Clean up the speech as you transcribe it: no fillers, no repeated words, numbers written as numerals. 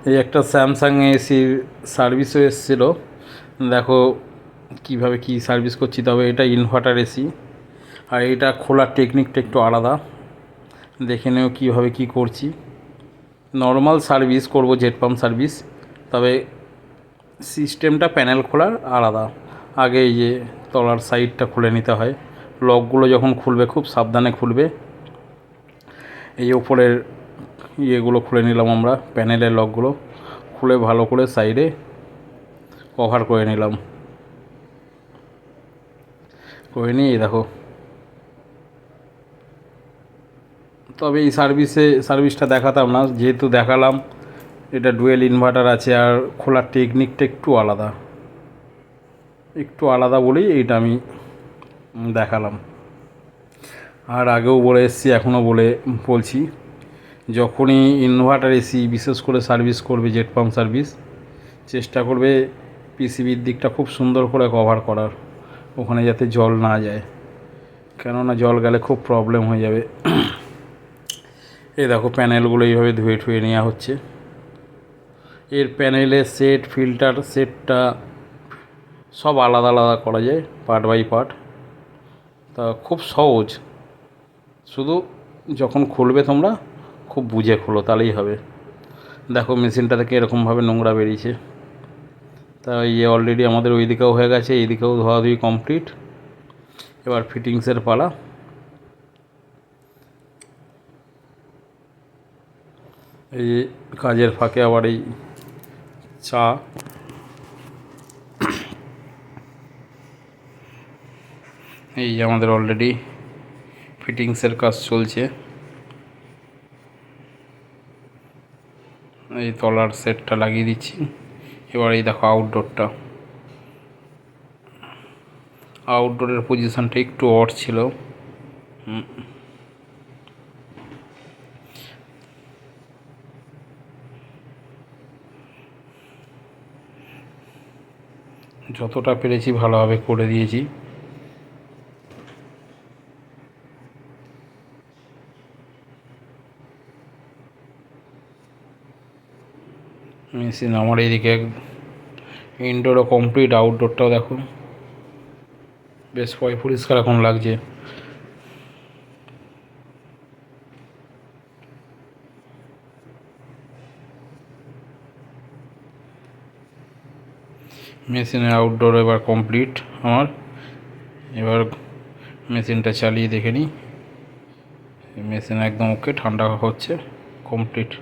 এই একটা স্যামসাং এসির সার্ভিসও এসেছিলো, দেখো কিভাবে কি সার্ভিস করছি। তবে এটা ইনভার্টার এসি, আর এটা খোলার টেকনিকটা একটু আলাদা, দেখে নেও কীভাবে কি করছি। নর্মাল সার্ভিস করব, জেট পাম্প সার্ভিস, তবে সিস্টেমটা প্যানেল খোলার আলাদা। আগে এই যে তলার সাইডটা খুলে নিতে হয়, লকগুলো যখন খুলবে খুব সাবধানে খুলবে। এই ওপরের ইয়েগুলো খুলে নিলাম আমরা, প্যানেলের লকগুলো খুলে ভালো করে সাইডে কভার করে নিলাম, করে নিয়ে দেখো। তবে এই সার্ভিসটা দেখাতাম না, যেহেতু দেখালাম এটা ডুয়েল ইনভার্টার আছে, আর খোলার টেকনিকটা একটু আলাদা বলেই এইটা আমি দেখালাম। আর আগেও বলে এসেছি, এখনও বলছি, যখনই ইনভার্টার এসি বিশেষ করে সার্ভিস করবে, জেট পাম্প সার্ভিস, চেষ্টা করবে পিসিবির দিকটা খুব সুন্দর করে কভার করার, ওখানে যাতে জল না যায়, কেননা জল গেলে খুব প্রবলেম হয়ে যাবে। এই দেখো প্যানেলগুলো এইভাবে ধুয়ে ঠুয়ে নেওয়া হচ্ছে। এর প্যানেলের সেট, ফিল্টার সেটটা সব আলাদা আলাদা করা যায়, পার্ট বাই পার্ট। তা খুব সহজ, শুধু যখন খুলবে তোমরা খুব বুঝে খোলো, তাহলেই হবে। দেখো মেশিনটা থেকে এরকমভাবে নোংরা বেরিয়েছে। তা ইয়ে অলরেডি আমাদের ওই দিকেও হয়ে গেছে, এই দিকেও ধোয়াধুয়ি কমপ্লিট। এবার ফিটিংসের পালা। এই কাজের ফাঁকে আবার এই চা, এই আমাদের অলরেডি ফিটিংসের কাজ চলছে। এই তলার সেটটা লাগিয়ে দিচ্ছি। এবার এই দেখো আউটডোরের পজিশনটা একটু অড ছিল। যতটা পেরেছি ভালোভাবে করে দিয়েছি। মেশিন আমার এইদিকে ইনডোরও কমপ্লিট, আউটডোরটাও দেখো বেশ পরিষ্কার এখন লাগছে। মেশিনে আউটডোর এবার কমপ্লিট আমার। এবার মেশিনটা চালিয়ে দেখে নিই। মেশিন একদম ওকে, ঠান্ডা হচ্ছে, কমপ্লিট।